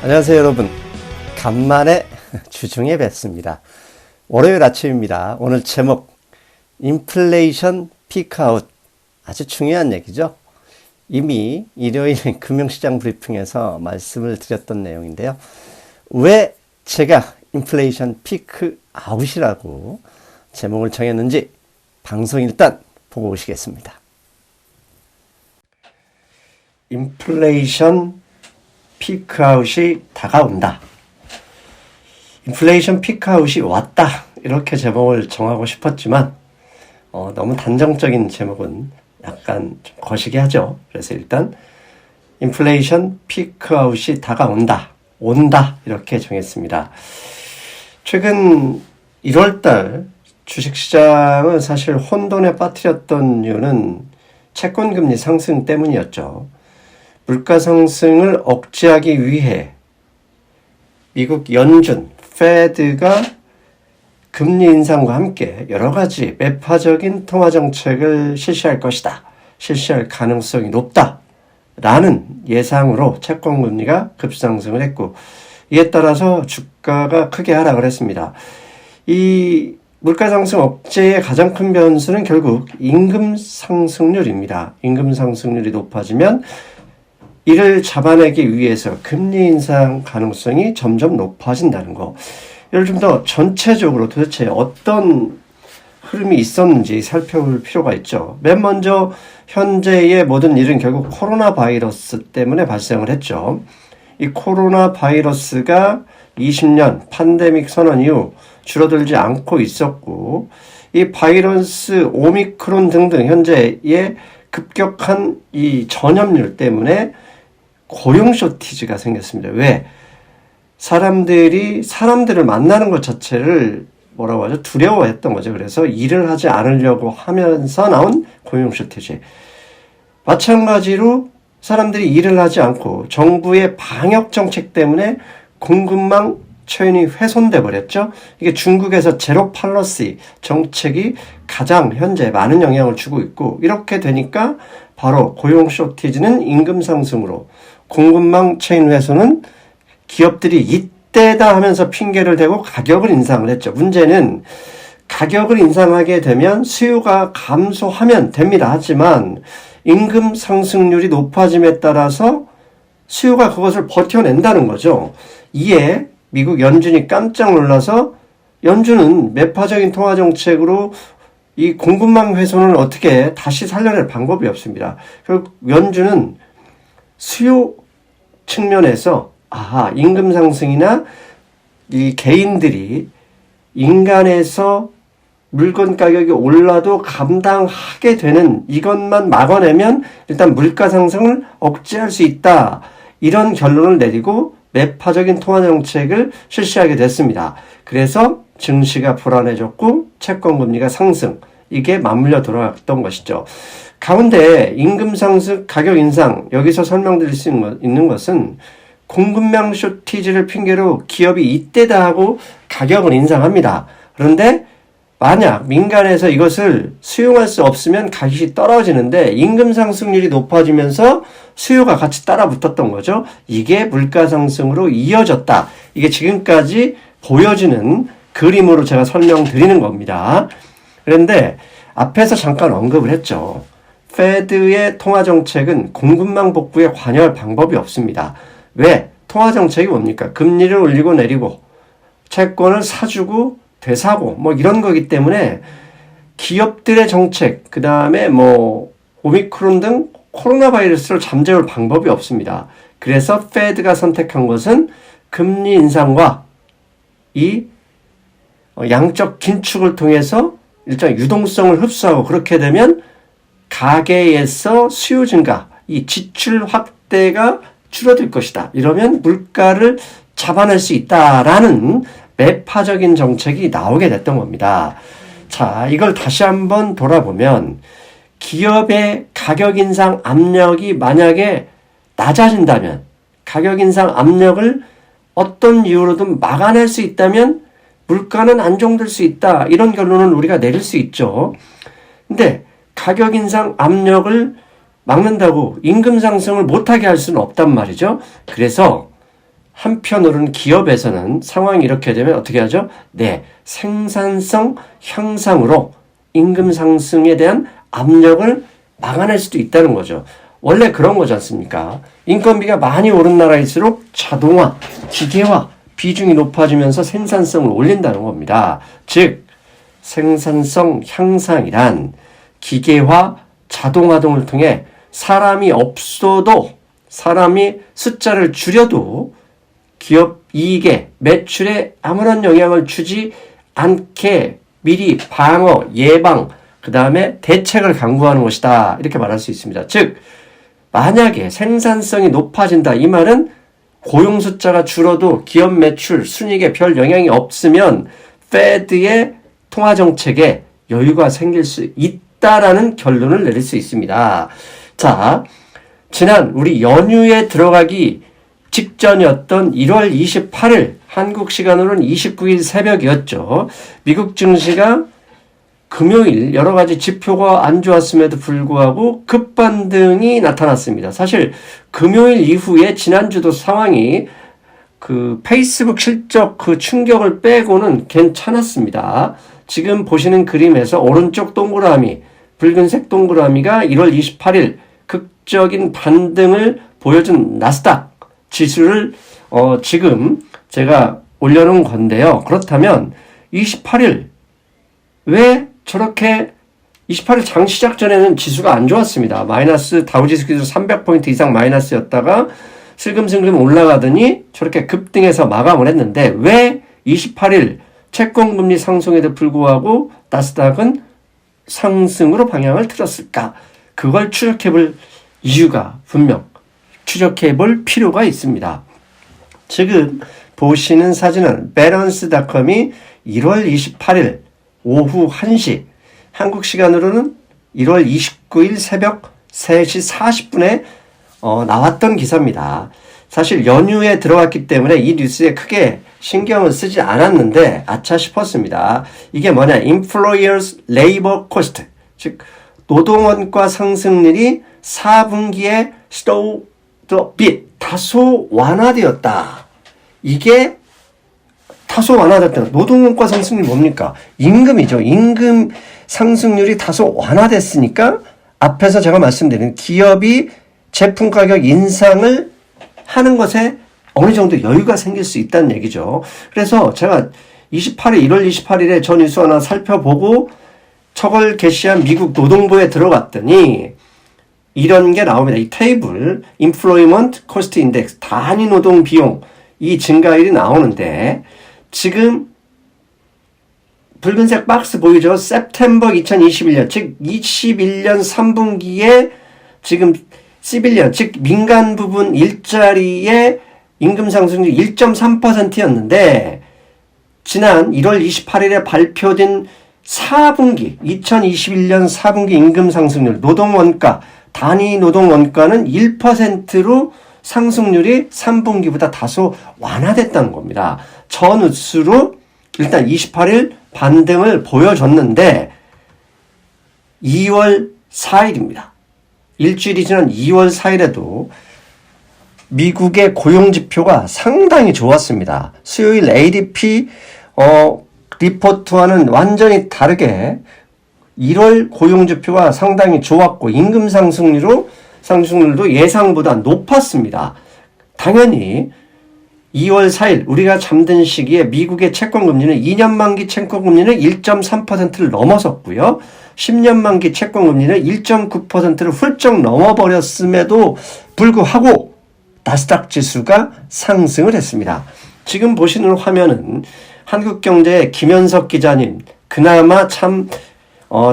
안녕하세요 여러분, 간만에 주중에 뵙습니다. 월요일 아침입니다. 오늘 제목 인플레이션 피크아웃, 아주 중요한 얘기죠. 이미 일요일 금융시장 브리핑에서 말씀을 드렸던 내용인데요. 왜 제가 인플레이션 피크아웃이라고 제목을 정했는지 방송 일단 보고 오시겠습니다. 인플레이션 피크아웃이 다가온다. 인플레이션 피크아웃이 왔다. 이렇게 제목을 정하고 싶었지만 너무 단정적인 제목은 약간 좀 거시기 하죠. 그래서 일단 인플레이션 피크아웃이 다가온다. 온다. 이렇게 정했습니다. 최근 1월달 주식시장은 사실 혼돈에 빠뜨렸던 이유는 채권금리 상승 때문이었죠. 물가 상승을 억제하기 위해 미국 연준, 페드가 금리 인상과 함께 여러 가지 매파적인 통화 정책을 실시할 것이다. 실시할 가능성이 높다. 라는 예상으로 채권금리가 급상승을 했고, 이에 따라서 주가가 크게 하락을 했습니다. 이 물가 상승 억제의 가장 큰 변수는 결국 임금 상승률입니다. 임금 상승률이 높아지면 이를 잡아내기 위해서 금리 인상 가능성이 점점 높아진다는 거. 이를 좀 더 전체적으로 도대체 어떤 흐름이 있었는지 살펴볼 필요가 있죠. 맨 먼저 현재의 모든 일은 결국 코로나 바이러스 때문에 발생을 했죠. 이 코로나 바이러스가 20년 팬데믹 선언 이후 줄어들지 않고 있었고, 이 바이러스 오미크론 등등 현재의 급격한 이 전염률 때문에 고용 쇼티지가 생겼습니다. 왜? 사람들을 만나는 것 자체를 뭐라고 하죠? 두려워했던 거죠. 그래서 일을 하지 않으려고 하면서 나온 고용 쇼티지. 마찬가지로 사람들이 일을 하지 않고 정부의 방역 정책 때문에 공급망 체인이 훼손돼 버렸죠. 이게 중국에서 제로 폴리시 정책이 가장 현재 많은 영향을 주고 있고, 이렇게 되니까 바로 고용 쇼티지는 임금 상승으로, 공급망 체인 훼손은 기업들이 이때다 하면서 핑계를 대고 가격을 인상을 했죠. 문제는 가격을 인상하게 되면 수요가 감소하면 됩니다. 하지만 임금 상승률이 높아짐에 따라서 수요가 그것을 버텨낸다는 거죠. 이에 미국 연준이 깜짝 놀라서, 연준은 매파적인 통화 정책으로 이 공급망 훼손을 어떻게 다시 살려낼 방법이 없습니다. 결국 연준은 수요 측면에서 임금 상승이나 이 개인들이 인간에서 물건 가격이 올라도 감당하게 되는 이것만 막아내면 일단 물가 상승을 억제할 수 있다. 이런 결론을 내리고 매파적인 통화 정책을 실시하게 됐습니다. 그래서 증시가 불안해졌고 채권금리가 상승, 이게 맞물려 돌아갔던 것이죠. 가운데 임금 상승, 가격 인상, 여기서 설명드릴 수 있는 것은 공급망 쇼티지를 핑계로 기업이 이때다 하고 가격을 인상합니다. 그런데 만약 민간에서 이것을 수용할 수 없으면 가격이 떨어지는데 임금 상승률이 높아지면서 수요가 같이 따라 붙었던 거죠. 이게 물가 상승으로 이어졌다. 이게 지금까지 보여지는 그림으로 제가 설명드리는 겁니다. 그런데 앞에서 잠깐 언급을 했죠. 페드의 통화정책은 공급망 복구에 관여할 방법이 없습니다. 왜? 통화정책이 뭡니까? 금리를 올리고 내리고 채권을 사주고 되사고 이런 거기 때문에 기업들의 정책, 그 다음에 오미크론 등 코로나 바이러스를 잠재울 방법이 없습니다. 그래서 페드가 선택한 것은 금리 인상과 이 양적 긴축을 통해서 일정 유동성을 흡수하고, 그렇게 되면 가계에서 수요 증가, 이 지출 확대가 줄어들 것이다. 이러면 물가를 잡아낼 수 있다라는 매파적인 정책이 나오게 됐던 겁니다. 자, 이걸 다시 한번 돌아보면 기업의 가격 인상 압력이 만약에 낮아진다면, 가격 인상 압력을 어떤 이유로든 막아낼 수 있다면 물가는 안정될 수 있다. 이런 결론을 우리가 내릴 수 있죠. 근데 가격 인상 압력을 막는다고 임금 상승을 못하게 할 수는 없단 말이죠. 그래서 한편으로는 기업에서는 상황이 이렇게 되면 어떻게 하죠? 네, 생산성 향상으로 임금 상승에 대한 압력을 막아낼 수도 있다는 거죠. 원래 그런 거지 않습니까? 인건비가 많이 오른 나라일수록 자동화, 기계화 비중이 높아지면서 생산성을 올린다는 겁니다. 즉 생산성 향상이란 기계화, 자동화 등을 통해 사람이 없어도 사람이 숫자를 줄여도 기업 이익에 매출에 아무런 영향을 주지 않게 미리 방어, 예방, 그 다음에 대책을 강구하는 것이다. 이렇게 말할 수 있습니다. 즉 만약에 생산성이 높아진다. 이 말은 고용 숫자가 줄어도 기업 매출, 순이익에 별 영향이 없으면 페드의 통화정책에 여유가 생길 수 있다라는 결론을 내릴 수 있습니다. 자, 지난 우리 연휴에 들어가기 직전이었던 1월 28일 한국 시간으로는 29일 새벽이었죠. 미국 증시가 금요일 여러 가지 지표가 안 좋았음에도 불구하고 급반등이 나타났습니다. 사실 금요일 이후에 지난주도 상황이 그 페이스북 실적 그 충격을 빼고는 괜찮았습니다. 지금 보시는 그림에서 오른쪽 동그라미, 붉은색 동그라미가 1월 28일 극적인 반등을 보여준 나스닥 지수를 지금 제가 올려놓은 건데요. 그렇다면 28일 왜 저렇게 28일 장 시작 전에는 지수가 안 좋았습니다. 마이너스 다우지수 기준 300포인트 이상 마이너스였다가 슬금슬금 올라가더니 저렇게 급등해서 마감을 했는데 왜 28일 채권금리 상승에도 불구하고 나스닥은 상승으로 방향을 틀었을까? 그걸 추적해볼 이유가 분명 추적해볼 필요가 있습니다. 지금 보시는 사진은 밸런스.com이 1월 28일 오후 1시 한국 시간으로는 1월 29일 새벽 3시 40분에 나왔던 기사입니다. 사실 연휴에 들어갔기 때문에 이 뉴스에 크게 신경을 쓰지 않았는데 아차 싶었습니다. 이게 뭐냐? Employers Labor Cost, 즉 노동원가 상승률이 4분기에 slowed a bit, 다소 완화되었다. 이게 다소 완화됐다. 노동원가 상승률이 뭡니까? 임금이죠. 임금 상승률이 다소 완화됐으니까 앞에서 제가 말씀드린 기업이 제품 가격 인상을 하는 것에 어느 정도 여유가 생길 수 있다는 얘기죠. 그래서 제가 1월 28일에 저 뉴스 하나 살펴보고 저걸 게시한 미국 노동부에 들어갔더니 이런 게 나옵니다. 이 테이블, Employment Cost Index, 단위 노동 비용, 이 증가율이 나오는데 지금 붉은색 박스 보이죠? September 2021년, 즉 21년 3분기에 지금 시빌리언, 즉 민간 부분 일자리의 임금 상승률 1.3%였는데 지난 1월 28일에 발표된 4분기, 2021년 4분기 임금 상승률, 노동원가, 단위 노동원가는 1%로 상승률이 3분기보다 다소 완화됐다는 겁니다. 저 뉴스로 일단 28일 반등을 보여줬는데 2월 4일입니다. 일주일이 지난 2월 4일에도 미국의 고용지표가 상당히 좋았습니다. 수요일 ADP 리포트와는 완전히 다르게 1월 고용지표가 상당히 좋았고 임금 상승률도 예상보다 높았습니다. 당연히 2월 4일 우리가 잠든 시기에 미국의 채권금리는 2년 만기 채권금리는 1.3%를 넘어섰고요. 10년 만기 채권금리는 1.9%를 훌쩍 넘어버렸음에도 불구하고 나스닥 지수가 상승을 했습니다. 지금 보시는 화면은 한국경제의 김현석 기자님, 그나마 참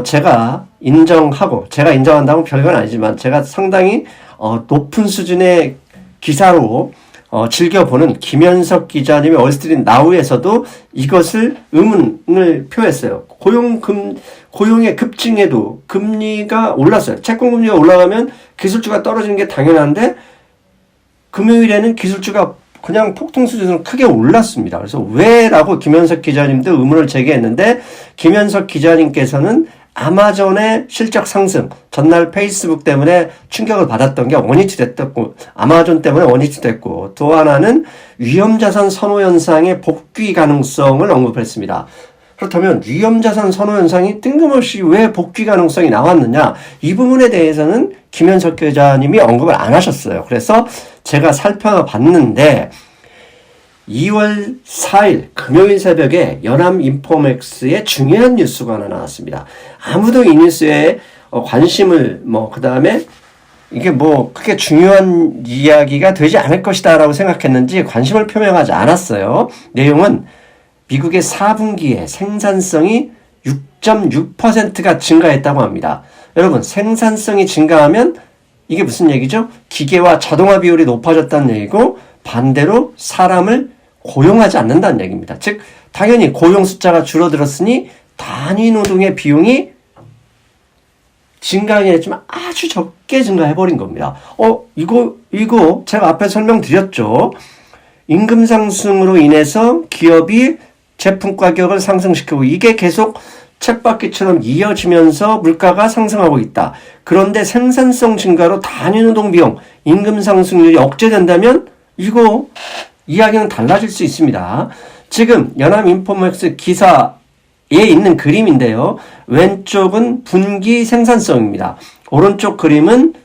제가 인정한다고 별건 아니지만 제가 상당히 높은 수준의 기사로 즐겨보는 김현석 기자님의 월스트리트 나우에서도 이것을 의문을 표했어요. 고용의 급증에도 금리가 올랐어요. 채권금리가 올라가면 기술주가 떨어지는 게 당연한데 금요일에는 기술주가 그냥 폭등 수준으로 크게 올랐습니다. 그래서 왜라고 김현석 기자님도 의문을 제기했는데 김현석 기자님께서는 아마존의 실적 상승, 전날 페이스북 때문에 충격을 받았던 게 원위치 됐고, 아마존 때문에 원위치 됐고, 또 하나는 위험자산 선호 현상의 복귀 가능성을 언급했습니다. 그렇다면 위험자산 선호 현상이 뜬금없이 왜 복귀 가능성이 나왔느냐? 이 부분에 대해서는 김현석 기자님이 언급을 안 하셨어요. 그래서 제가 살펴봤는데 2월 4일 금요일 새벽에 연합인포맥스에 중요한 뉴스가 하나 나왔습니다. 아무도 이 뉴스에 관심을 그다음에 이게 크게 중요한 이야기가 되지 않을 것이다 라고 생각했는지 관심을 표명하지 않았어요. 내용은 미국의 4분기에 생산성이 6.6%가 증가했다고 합니다. 여러분, 생산성이 증가하면 이게 무슨 얘기죠? 기계와 자동화 비율이 높아졌다는 얘기고, 반대로 사람을 고용하지 않는다는 얘기입니다. 즉 당연히 고용 숫자가 줄어들었으니 단위 노동의 비용이 증가하긴 했지만 아주 적게 증가해버린 겁니다. 이거 제가 앞에 설명드렸죠. 임금 상승으로 인해서 기업이 제품 가격을 상승시키고 이게 계속 쳇바퀴처럼 이어지면서 물가가 상승하고 있다. 그런데 생산성 증가로 단위 노동 비용, 임금 상승률이 억제된다면 이거 이야기는 달라질 수 있습니다. 지금 연합인포맥스 기사에 있는 그림인데요. 왼쪽은 분기 생산성입니다. 오른쪽 그림은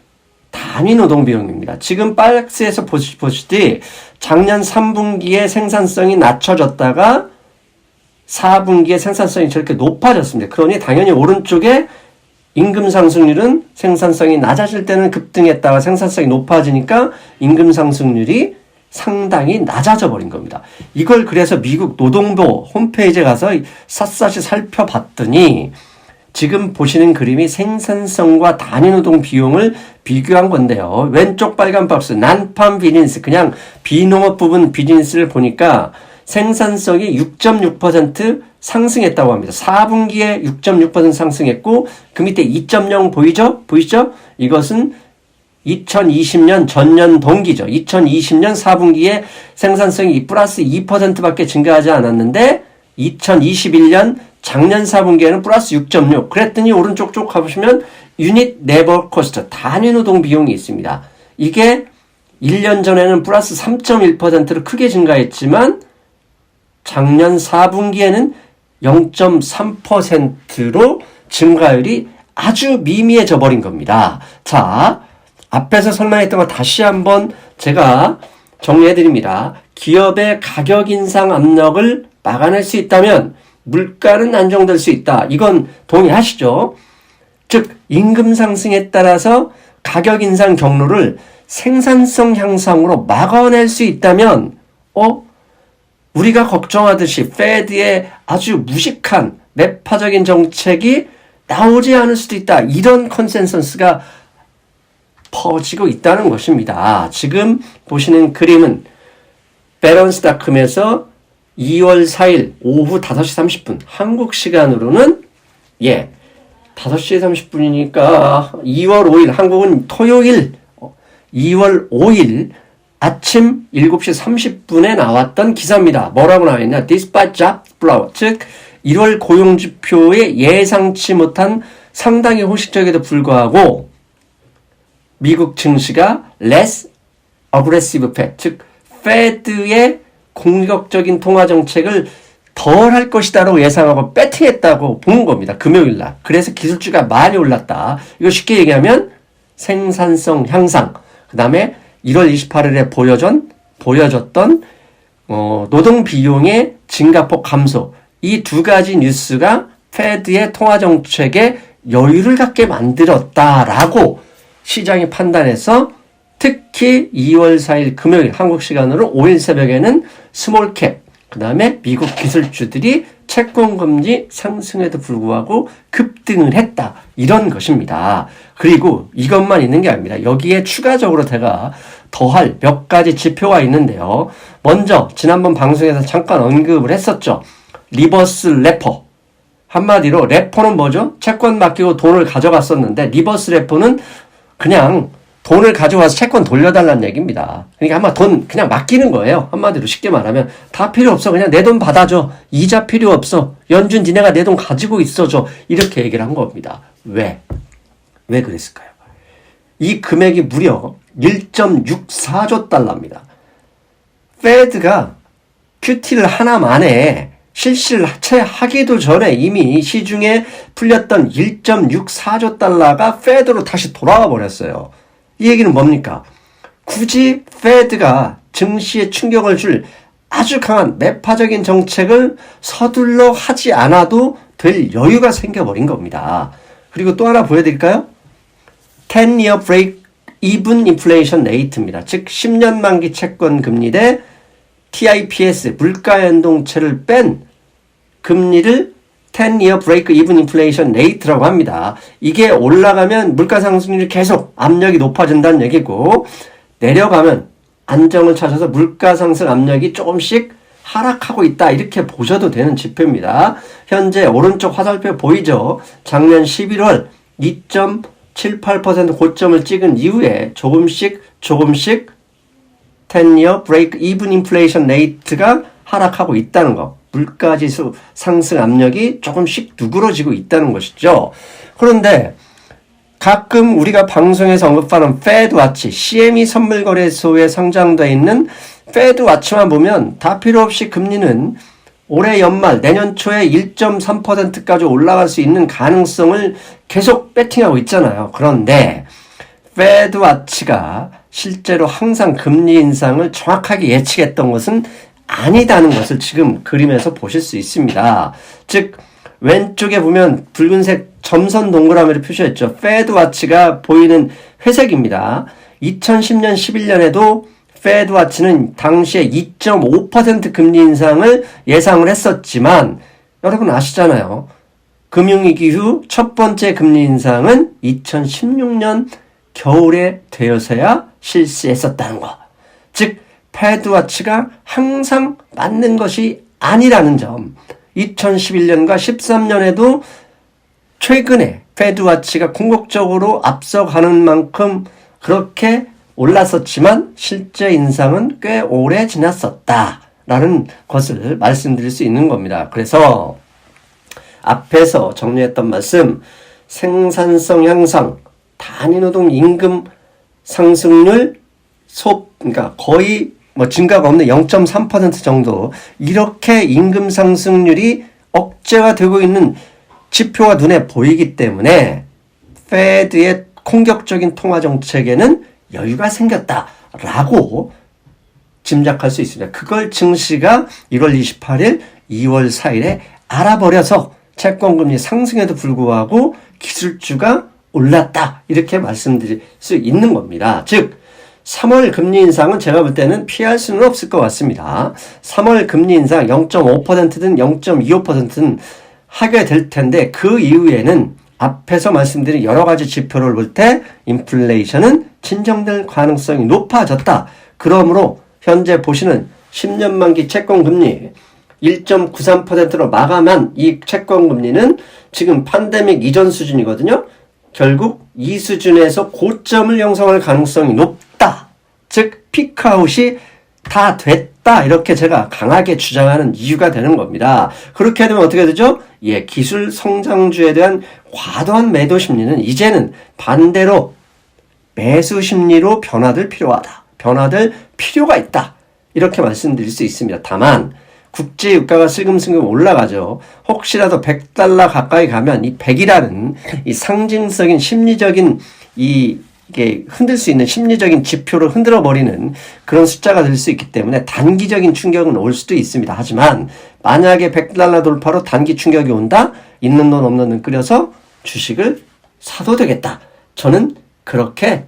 단위 노동 비용입니다. 지금 박스에서 보시듯이 작년 3분기에 생산성이 낮춰졌다가 4분기에 생산성이 저렇게 높아졌습니다. 그러니 당연히 오른쪽에 임금 상승률은 생산성이 낮아질 때는 급등했다가 생산성이 높아지니까 임금 상승률이 상당히 낮아져 버린 겁니다. 이걸 그래서 미국 노동부 홈페이지에 가서 샅샅이 살펴봤더니 지금 보시는 그림이 생산성과 단위 노동 비용을 비교한 건데요. 왼쪽 빨간 박스 난팜 비즈니스, 그냥 비농업 부분 비즈니스를 보니까 생산성이 6.6% 상승했다고 합니다. 4분기에 6.6% 상승했고 그 밑에 2.0 보이죠? 이것은 2020년 전년 동기죠. 2020년 4분기에 생산성이 플러스 2%밖에 증가하지 않았는데 2021년 작년 4분기에는 플러스 6.6. 그랬더니 오른쪽 쪽 가보시면 유닛 레버 코스트, 단위 노동 비용이 있습니다. 이게 1년 전에는 플러스 3.1%로 크게 증가했지만 작년 4분기에는 0.3%로 증가율이 아주 미미해져 버린 겁니다. 자, 앞에서 설명했던 거 다시 한번 제가 정리해드립니다. 기업의 가격 인상 압력을 막아낼 수 있다면 물가는 안정될 수 있다. 이건 동의하시죠? 즉 임금 상승에 따라서 가격 인상 경로를 생산성 향상으로 막아낼 수 있다면 우리가 걱정하듯이 페드의 아주 무식한 매파적인 정책이 나오지 않을 수도 있다. 이런 컨센서스가 퍼지고 있다는 것입니다. 지금 보시는 그림은 배런스닷컴에서 2월 4일 오후 5시 30분 한국 시간으로는 5시 30분이니까 2월 5일 한국은 토요일 2월 5일 아침 7시 30분에 나왔던 기사입니다. 뭐라고 나와있냐? Despite job blowout, 즉 1월 고용지표에 예상치 못한 상당히 호식적에도 불구하고 미국 증시가 less aggressive Fed, 즉 Fed의 공격적인 통화 정책을 덜 할 것이다라고 예상하고 배팅했다고 본 겁니다. 금요일날. 그래서 기술주가 많이 올랐다. 이거 쉽게 얘기하면 생산성 향상, 그 다음에 1월 28일에 보여줬던 노동 비용의 증가폭 감소, 이 두 가지 뉴스가 페드의 통화 정책에 여유를 갖게 만들었다라고 시장이 판단해서 특히 2월 4일 금요일 한국 시간으로 5일 새벽에는 스몰캡, 그 다음에 미국 기술주들이 채권금리 상승에도 불구하고 급등을 했다. 이런 것입니다. 그리고 이것만 있는 게 아닙니다. 여기에 추가적으로 제가 더할 몇 가지 지표가 있는데요. 먼저 지난번 방송에서 잠깐 언급을 했었죠. 리버스 레퍼. 한마디로 레퍼는 뭐죠? 채권 맡기고 돈을 가져갔었는데 리버스 레퍼는 그냥 돈을 가져와서 채권 돌려달라는 얘기입니다. 그러니까 아마 돈 그냥 맡기는 거예요. 한마디로 쉽게 말하면 다 필요 없어. 그냥 내 돈 받아줘. 이자 필요 없어. 연준 니네가 내 돈 가지고 있어줘. 이렇게 얘기를 한 겁니다. 왜? 왜 그랬을까요? 이 금액이 무려 1.64조 달러입니다. 페드가 QT를 하나 만에 실시를 채 하기도 전에 이미 시중에 풀렸던 1.64조 달러가 페드로 다시 돌아와 버렸어요. 이 얘기는 뭡니까? 굳이 페드가 증시에 충격을 줄 아주 강한 매파적인 정책을 서둘러 하지 않아도 될 여유가 생겨버린 겁니다. 그리고 또 하나 보여드릴까요? 10-year break even inflation rate입니다. 즉 10년 만기 채권 금리 대 TIPS 물가연동체를 뺀 금리를 10-year break even inflation rate라고 합니다. 이게 올라가면 물가 상승률이 계속 압력이 높아진다는 얘기고 내려가면 안정을 찾아서 물가 상승 압력이 조금씩 하락하고 있다. 이렇게 보셔도 되는 지표입니다. 현재 오른쪽 화살표 보이죠? 작년 11월 2.78% 고점을 찍은 이후에 조금씩 10-year break even inflation rate가 하락하고 있다는 거. 물가지수 상승 압력이 조금씩 누그러지고 있다는 것이죠. 그런데 가끔 우리가 방송에서 언급하는 페드와치, CME 선물거래소에 상장되어 있는 페드와치만 보면 다 필요 없이 금리는 올해 연말, 내년 초에 1.3%까지 올라갈 수 있는 가능성을 계속 배팅하고 있잖아요. 그런데 페드와치가 실제로 항상 금리 인상을 정확하게 예측했던 것은 아니다는 것을 지금 그림에서 보실 수 있습니다. 즉 왼쪽에 보면 붉은색 점선 동그라미를 표시했죠. 페드와치가 보이는 회색입니다. 2010년, 11년에도 페드와치는 당시에 2.5% 금리 인상을 예상을 했었지만 여러분 아시잖아요. 금융위기 후 첫 번째 금리 인상은 2016년 겨울에 되어서야 실시했었다는 거. 즉 페드와치가 항상 맞는 것이 아니라는 점. 2011년과 13년에도 최근에 페드와치가 궁극적으로 앞서가는 만큼 그렇게 올랐었지만 실제 인상은 꽤 오래 지났었다라는 것을 말씀드릴 수 있는 겁니다. 그래서 앞에서 정리했던 말씀, 생산성 향상, 단위노동 임금 상승률, 그러니까 거의 증가가 없는 0.3% 정도, 이렇게 임금 상승률이 억제가 되고 있는 지표가 눈에 보이기 때문에 페드의 공격적인 통화 정책에는 여유가 생겼다라고 짐작할 수 있습니다. 그걸 증시가 1월 28일, 2월 4일에 알아버려서 채권금리 상승에도 불구하고 기술주가 올랐다, 이렇게 말씀드릴 수 있는 겁니다. 즉 3월 금리 인상은 제가 볼 때는 피할 수는 없을 것 같습니다. 3월 금리 인상 0.5%든 0.25%든 하게 될 텐데 그 이후에는 앞에서 말씀드린 여러 가지 지표를 볼 때 인플레이션은 진정될 가능성이 높아졌다. 그러므로 현재 보시는 10년 만기 채권 금리 1.93%로 마감한 이 채권 금리는 지금 팬데믹 이전 수준이거든요. 결국 이 수준에서 고점을 형성할 가능성이 높다. 즉 피크아웃이 다 됐다. 이렇게 제가 강하게 주장하는 이유가 되는 겁니다. 그렇게 되면 어떻게 되죠? 기술 성장주에 대한 과도한 매도 심리는 이제는 반대로 매수 심리로 변화될 필요가 있다. 이렇게 말씀드릴 수 있습니다. 다만 국제 유가가 슬금슬금 올라가죠. 혹시라도 100달러 가까이 가면 이 100이라는 이 상징적인 심리적인 이게 흔들 수 있는 심리적인 지표를 흔들어 버리는 그런 숫자가 될 수 있기 때문에 단기적인 충격은 올 수도 있습니다. 하지만 만약에 100달러 돌파로 단기 충격이 온다? 있는 돈 없는 돈 끓여서 주식을 사도 되겠다. 저는 그렇게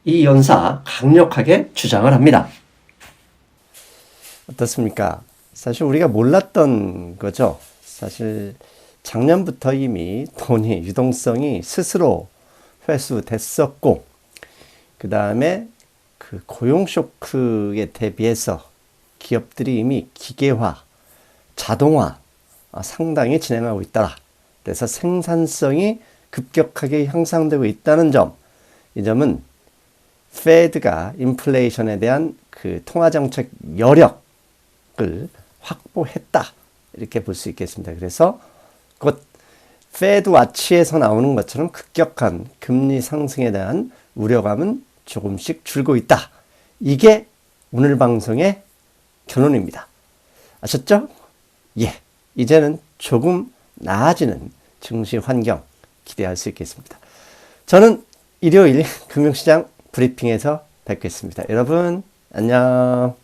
이 연사 강력하게 주장을 합니다. 어떻습니까? 사실 우리가 몰랐던 거죠. 사실 작년부터 이미 돈이 유동성이 스스로 회수됐었고, 그 다음에 그 고용 쇼크에 대비해서 기업들이 이미 기계화, 자동화 상당히 진행하고 있다. 그래서 생산성이 급격하게 향상되고 있다는 점, 이 점은 페드가 인플레이션에 대한 그 통화정책 여력을 확보했다. 이렇게 볼 수 있겠습니다. 그래서 곧 페드 와치에서 나오는 것처럼 급격한 금리 상승에 대한 우려감은 조금씩 줄고 있다. 이게 오늘 방송의 결론입니다. 아셨죠? 예. 이제는 조금 나아지는 증시 환경 기대할 수 있겠습니다. 저는 일요일 금융시장 브리핑에서 뵙겠습니다. 여러분, 안녕.